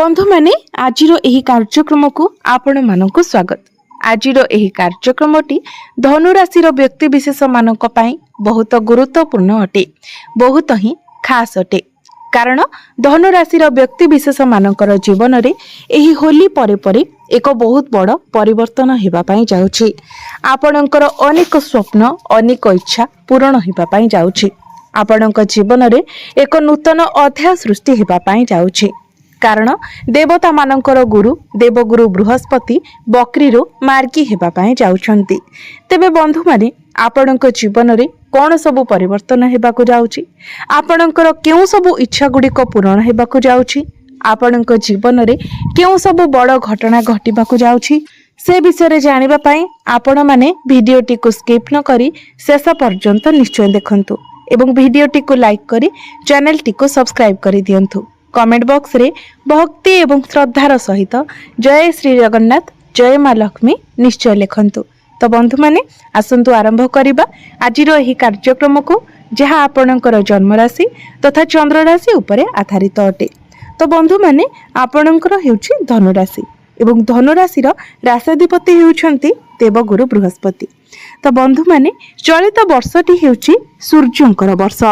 बंधु माने आजिरो एही कार्यक्रम को आपण मानकु स्वागत। आजिरो एही कार्यक्रमटी धनु राशि व्यक्ति विशेष मानक पई बहुत गुरुत्वपूर्ण अटे, बहुत ही खास अटे। कारण धनु राशि व्यक्ति विशेष मानकर जीवन रे एही होली परे परे एक बहुत बड़ परिवर्तन हेबा पई जाउछि। आपणकर अनेक स्वप्न अनेक इच्छा पूर्ण हेबा पई जाउछि। आपणक जीवन रे एक नूतन अध्याय सृष्टि हेबा पई जाउछि। कारण देवता मानकर गुरु देवगुरु बृहस्पति बकरीरो मार्गी हेबा पई जाउछंती। तेबे बंधु माने आपणक जीवन रे कौन सबु परिवर्तन हेबाकु जाउछि, आपणकर केउ सबु इच्छा गुड़िक पूर्ण हेबाकु जाउछि, आपणक जीवन रे केउ सबु बड़ घटना घटिबाकु जाउछि, से विषय जानिबा पई आपण माने भिडियोटी को स्किप न करी शेष पर्यंत निश्चय देखंतु एवं भिडियोटी को लाइक करी चैनलटी को सब्सक्राइब करी दियंतु। कमेंट बॉक्स रे भक्ति एवं श्रद्धार सहित जय श्री जगन्नाथ जय माँ लक्ष्मी निश्चय लिखंतु। तो बंधु माने आसंतु आरंभ करिबा आजिरो एही कार्यक्रम को, जहा आपणकर जन्म राशि तथा चंद्र राशि उपरे आधारित अटे। तो बंधु माने आपणकर हेउछि धनु राशि एवं धनु राशि राशाधिपति हेउछंती देवगुरु बृहस्पति। तो बंधु माने चलित वर्षटी हेउछि सूर्यंकर वर्ष।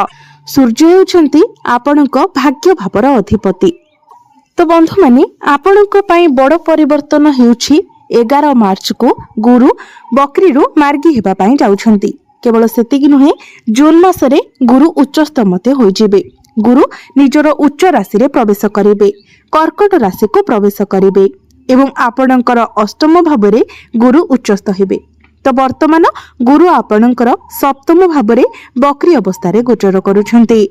सूर्य हेउछंती आपणक भाग्य भावर अधिपति। तो बंधु माने आपणक पई बड़ परिवर्तन हेउछि 11 मार्च को गुरु बकरीरू मार्गी हेबा पई जाउछंती। केवल सेतिकी नुहे, जून मासरे गुरु उच्चस्थ मते होई जिबे। गुरु निजर उच्च राशि रे प्रवेश करिबे, कर्कट राशि को प्रवेश करिबे एवं आपणकर अष्टम भावरे गुरु उच्चस्थ हेबे। तो वर्तमान गुरु आपणकर सप्तम भावरे बकरी अवस्था रे गोचर करुछंती।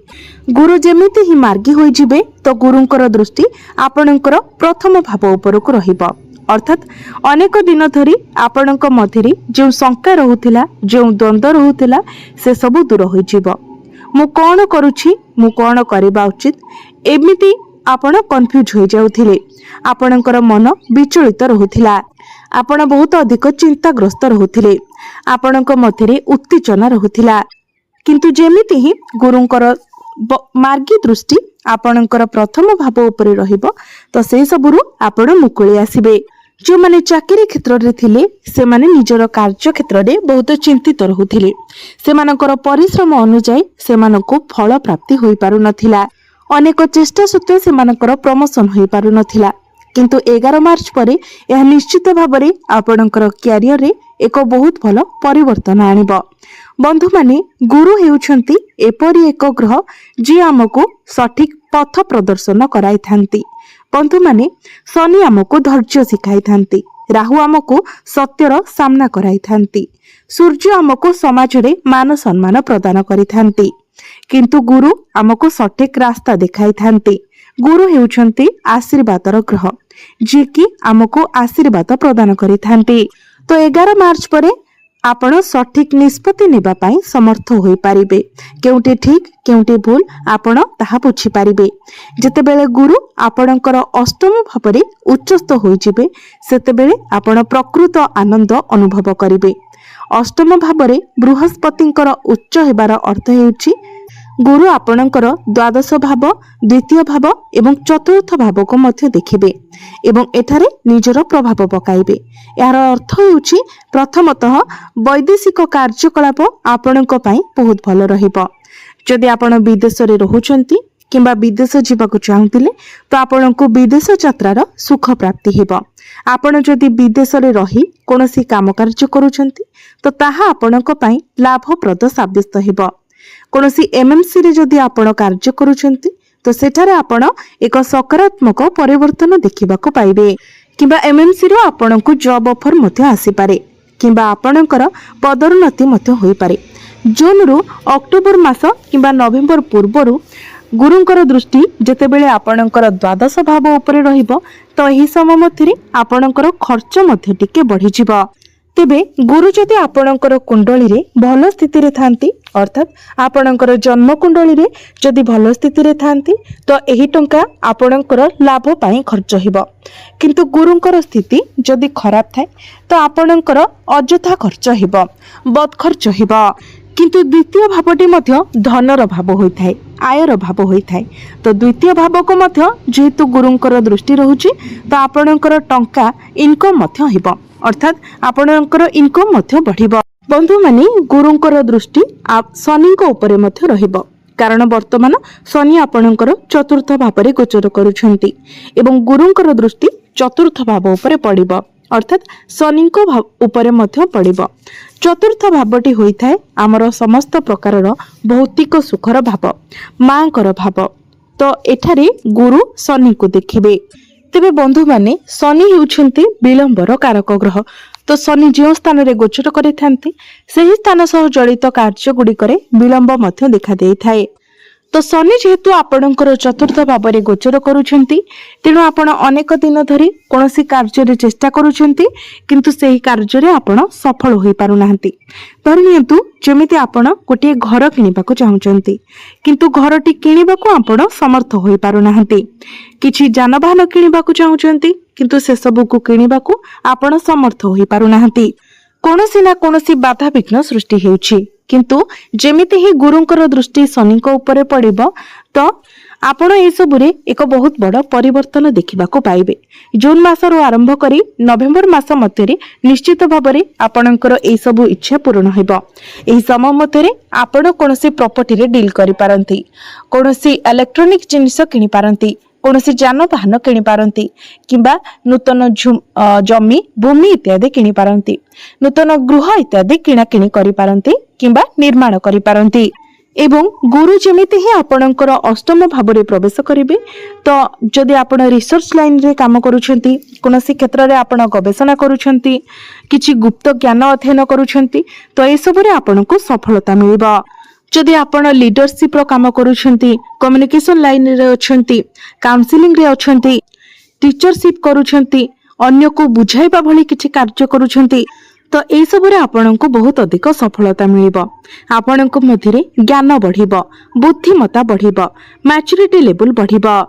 गुरु जेमिति ही मार्गी होई जिबे तो गुरुंकर दृष्टि आपणकर प्रथम भाव ऊपर को रहिबो। अर्थात अनेक दिन धरी आपणक मध्यरे जो शंका रहुथिला, जो द्वंद्व रहुथिला, से सब दूर होई जिवो। मु कोन करूछि, मु कोन करिबा उचित, एमिति आपण कन्फ्यूज होई जाउथिले। आपणकर मन विचलित रहुथिला, आपण बहुत अधिक चिंताग्रस्त रहुथिले, आपणक मध्यरे उत्तेजना रहुथिला। किंतु जेमिति ही गुरुंकर मार्गी दृष्टि आपणकर प्रथम भाव उपरे रहिबो तो से सबुरु आपण मुकुଳି आसीबे। जो माने चाकरी क्षेत्र रे थिले से माने निजर कार्य क्षेत्र रे बहुत चिंतित रहुथिले। सेमानकर परिश्रम अनुसार सेमानको फल प्राप्ति होई पारु नथिला। अनेक चेष्टा सत्वे सेमानकर प्रमोशन होई पारु नथिला। किंतु 11 मार्च परे यह निश्चित भाबरे आपणकर क्यारियर रे एक बहुत भल परिवर्तन आनिबो। बंधु माने गुरु हेउछंती एपरि एक ग्रह जे हमको सठिक पथ प्रदर्शन कराई थांती। बंधु माने शनि हमको धैर्य सिखाई थांती, राहु हमको सत्यर सामना कराई थांती, सूर्य हमको समाज रे मान सम्मान प्रदान करि थांती। किंतु गुरु हमको सठिक रास्ता देखाई थांती। गुरु हेउछंती आशीर्वादर ग्रह जे कि हमको आशीर्वाद प्रदान करि थांती। तो 11 मार्च परे आपण सठिक निष्पत्ति नेबा पई समर्थ होई पारिबे। केउटी ठीक केउटी भूल आपण ताहा बुझी पारिबे। जेतेबेले गुरु आपणकर अष्टम भावरे उच्चस्थ होई जिबे सेतेबेले आपण प्रकृत आनंद अनुभव करिबे। अष्टम भावरे बृहस्पतिंकर उच्च हेबार अर्थ हेउछि गुरु आपणकर द्वादश भाव, द्वितीय भाव एवं चतुर्थ भाव को मध्य देखिबे एवं एठारे निजर प्रभाव पकाइबे। यार अर्थ हेउछि प्रथमतः वैदेशिक कार्यकलाप आपणक पई बहुत भल रहिबो। जदि आपण विदेश रे रहुचंती किंबा विदेश जीवाकु चाहुतिले तो आपणको विदेश यात्रार सुख प्राप्ति हेबो। आपण जदि विदेश रे रही कोनोसी काम कार्य करूचंती तो ताहा आपणक पई लाभप्रद साब्यस्त हेबो। कोनोसी एमएमसी रे जदि आपण कार्य करूचंती तो सेठारे आपण एक सकारात्मक परिवर्तन देखिबाकू पाइबे। किंबा एमएमसी रो आपणको जॉब ऑफर मध्य आसी पारे किंबा आपणकर पदोन्नति मध्य होई पारे। जून रु अक्टोबर मास किंबा नवेम्बर पूर्वरु गुरुंकर दृष्टि जेतेबेले आपणकर द्वादश भाव उपरे रहिबो तो एही समय मध्यरे आपणकर खर्च मध्य टिके बढ़ी जिवो। तेबे गुरु जदि आपणकर कुंडली रे भल स्थिति रे थांती, अर्थात आपणकर जन्म कुंडली रे जदि भल स्थिति रे थांती तो एही टंका आपणकर लाभ पाई खर्च हिबो। किंतु गुरुंकर स्थिति जदि खराब थाए तो आपणकर अजथा खर्च हिबो, बद खर्च हिबो। किंतु द्वितीय भावटी मध्य धनर भाव होइथाय, आयर भाव होइथाय। तो द्वितीय भाव को मध्य जेहेतु गुरुंकर दृष्टि रहुची तो आपणकर टंका इनकम मध्य हेबो, अर्थात आपणकर इनकम मध्य बढ़िबो। बंधु माने गुरुंकर दृष्टि शनि उपरे मध्य रहिबो, कारण वर्तमान शनि आपणकर चतुर्थ भाव रे गोचर करूछंती एवं गुरुंकर दृष्टि चतुर्थ भाव उपरे पड़िबो, अर्थात शनि उपरे मध्य पड़िबो। चतुर्थ भावटी होइथाय आमर समस्त प्रकारर भौतिक सुखर भाव, मांकर भाव। तो एठारे गुरु शनि को देखिबे। तेबे बंधु माने शनि हेउछंती विलंबर कारक ग्रह। तो शनि जो स्थान रे गोचर करिथांती सेही स्थान सह जड़ित कार्य गुड़िकरे विलंब मध्य देखा देइथाय। तो शनि जेहेतु आपणकर चतुर्थ भाव रे गोचर करूछंती तेणु आपण अनेक दिन धरी कोनोसी कार्य रे चेष्टा करूछंती किंतु सेही कार्य रे आपण सफल होई पारु नाहंती। धरिनियंतु जेमिति आपण गोटे घर किनिबाकू चाहुचंती किंतु घरटी किनिबाकू आपण समर्थ होई पारु नाहंती। किछि जानबाहन किनिबाकू चाहुचंती किंतु से सब को किनिबाकू आपण समर्थ होई पारु नाहंती। कोनोसी ना कोनोसी बाधा विघ्न सृष्टि हेउछि किंतु जेमिति ही गुरुंकर दृष्टि शनि को ऊपर पड़िबो तो आपण ए सबुरे एक बहुत बड़ परिवर्तन देखिबाकू पाइबे। जून मासर आरंभ करी नवेम्बर मास मध्य निश्चित भाव में आपणकर ए सबु इच्छा पूर्ण हेबो। एही समय मध्य आपण कोनोसी प्रॉपर्टी रे डील करि पारंती, कोनोसी इलेक्ट्रॉनिक जिनिस किनि पारंती, कोनोसी जानबाहन किनि पारंती किंबा नूतन जमी भूमि इत्यादि किनि पारंती, नूतन गृह इत्यादि किणा किणी करि पारंती किंबा निर्माण करि पारंती। एवं गुरु जेमिति ही आपणकर अष्टम भाव रे प्रवेश करिवे तो जदि आपण रिसर्च लाइन रे काम करूछंती, कोनोसी क्षेत्र रे आपण गवेषणा करूछंती, किछि गुप्त ज्ञान अध्ययन करूछंती तो ए सब रे आपणको सफलता मिलिबो। जदि आपण लीडरशिप रो काम करूछंती, कम्युनिकेशन लाइन रे अछंती, काउंसलिंग रे अछंती, टीचरशिप करूछंती, अन्य को बुझाइबा भली किछि कार्य करूछंती तो ए सब रे आपणको बहुत अधिक सफलता मिलिबो। आपणको मध्यरे ज्ञान बढ़िबो, बुद्धिमत्ता बढ़िबो, मैच्योरिटी लेवल बढ़िबो।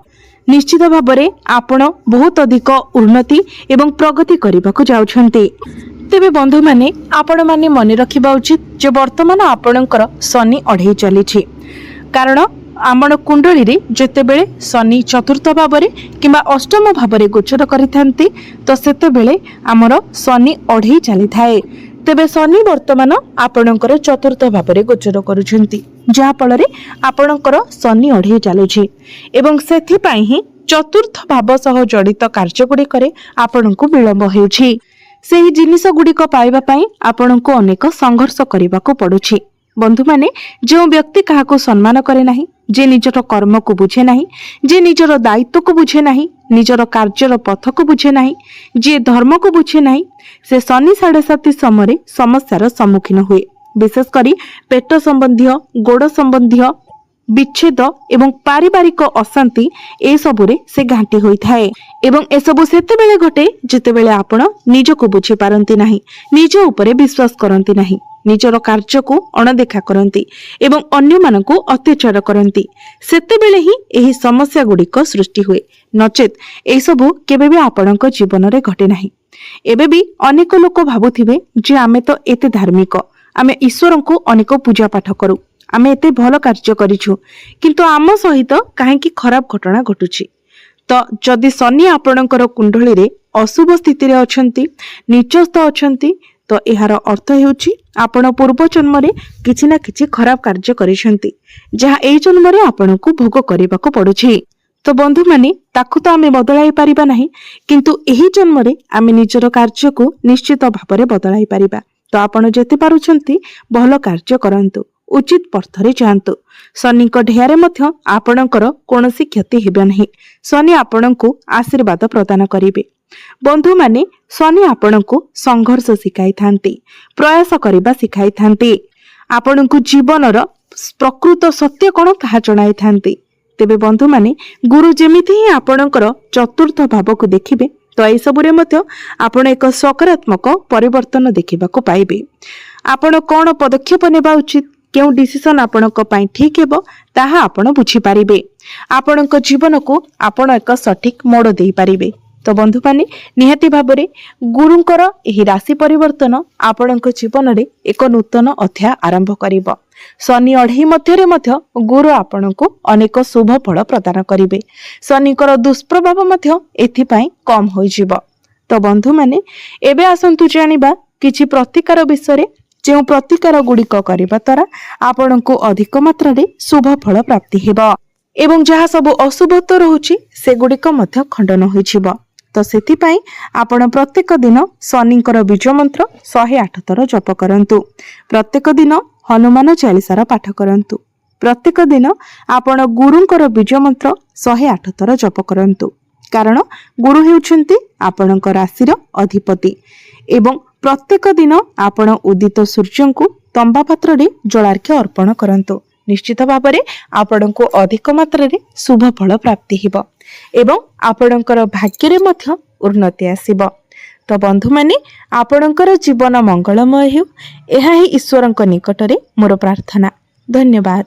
निश्चित भाव में आपण बहुत अधिक उन्नति एवं प्रगति करबाकू जाउछंती। तेबे बंधु माने आपण माने मन रखिबा उचित जे वर्तमान आपणकर शनि अढ़ई चलीछि, कारण आमण कुंडली रे जेतेबेले शनि चतुर्थ भाव रे किंबा अष्टम भाव रे गोचर करिथांती तो सेतेबेले आमर शनि अढ़ई चली थाए। तेबे शनि वर्तमान आपणकर चतुर्थ भाव रे गोचर करूछंती जहा फल रे आपणकर शनि अढ़ई चलुछि एवं सेथि पई ही चतुर्थ भाव सह जड़ित कार्य गुडी करे आपणको विलंब हेउछि। सेही जिनिस गुडिक पाइबा पई आपणको अनेक संघर्ष करबाको पडुछि। बंधु माने जो व्यक्ति काहाको सम्मान करे नाही, जे निजर कर्म को बुझे नाही, जे निजर दायित्व को बुझे नाही, निजर कार्यर पथ को बुझे नाही, जे धर्म को बुझे नाही, से शनि 7.5 समय समस्यार सम्मुखीन हुए। विशेषकर पेट संबंधी, गोड़ संबंधी विच्छेद एवं पारिवारिक अशांति ए सबुरे से घांटी होई थाए एवं ए सबु सेतेबेले घटे जेतेबेले आपण निजको बुझी पारंती नाही, निज उपरे विश्वास करंती नाही, निजर कार्य को अणदेखा करंती एवं अन्य मानकु अत्याचार करंती, सेतेबेले ही एही समस्या गुडिक सृष्टि हुए। नचेत ए सबु केबे भी आपणक जीवन रे घटे नाही। एबे भी अनेक लोक भाबुथिबे जे आमे तो एते धार्मिक, आमे ईश्वर को अनेक पूजा पाठ करू, आमे एते भल कार्य करिछु किंतु आम सहित काहेकि खराब घटना घटुछि। तो जदि शनि आपणकर कुंडली रे अशुभ स्थिति रे अछंती, नीचस्थ अछंती तो एहार अर्थ हेउछि आपण पूर्व जन्म रे किछि ना किछि खराब कार्य करिसंती जहा एई जन्म रे आपणको भोग करिबाको पडुछि। तो बंधु माने ताकु तो आमे बदलाई परिबा नाही किंतु एही जन्म रे आमे निजर कार्य को निश्चित भाव रे बदलाई परिबा। तो आपण जेते पारुछंती भल कार्य करंतु, उचित पर्थरे जांतु। शनिक ढेयारे मध्य आपणकर कोनोसी क्षति हेबे नाही। शनि आपणको आशीर्वाद प्रदान करिवे। बंधु माने शनि आपणको संघर्ष सिखाई थांती, प्रयास करिबा सिखाई थांती, आपणको जीवनर प्रकृत सत्य कोन ताहा जणाई थांती। तेबे बंधु माने गुरु जेमिति ही आपणकर चतुर्थ भाव को देखिबे तो ए सबुरे मध्य आपण एक सकारात्मक परिवर्तन देखिबाको पाइबे। आपण कोन पदक्षेप नेबा उचित, केउ डिसिजन आपणक पई ठीक हेबो ताहा आपण बुझी पारिबे। आपणक जीवन को आपण एक सठिक मोड़ देई पारिबे। तो बंधु माने निहाती भाबरे गुरुंकर एही राशि परिवर्तन आपणक जीवन रे एक नूतन अध्याय आरंभ करिवो। शनि अढ़ई मध्य मध्य गुरु आपणको अनेक शुभ फल प्रदान करिवे। शनिकर दुष्प्रभाव मध्य एथिपाई कम होई जिवो। तो बंधु माने एबे आसंतु जानिबा किछि प्रतिकार विषय जो प्रतिकार गुड़िक करबा द्वारा आपणको अधिक मात्रा रे शुभ फल प्राप्ति हेबो एवं जहाँ सब अशुभत्व रहुछि से गुड़िक मध्य खंडन होई जिवो। तो सेथिपाई आपण प्रत्येक दिन शनिकर बीज मंत्र 108 थर जप करंतु। प्रत्येक दिन हनुमान चालीसार पाठ करंतु। प्रत्येक दिन आपण गुरुंकर बीज मंत्र 108 थर जप करंतु। कारण गुरु हेउछंती आपणक राशिर अधिपति एवं प्रत्येक दिन आपण उदित सूर्य को तंबा पात्र रे जलार्घ्य अर्पण करंतु। निश्चित भाव में आपणको अधिक मात्रा रे शुभ फल प्राप्ति हेबो एवं आपणकर भाग्य रे मध्य उन्नति आसीबो। तो बंधु माने आपणकर जीवन मंगलमय हेउ एहा ही ईश्वरक निकट रे मोर प्रार्थना। धन्यवाद।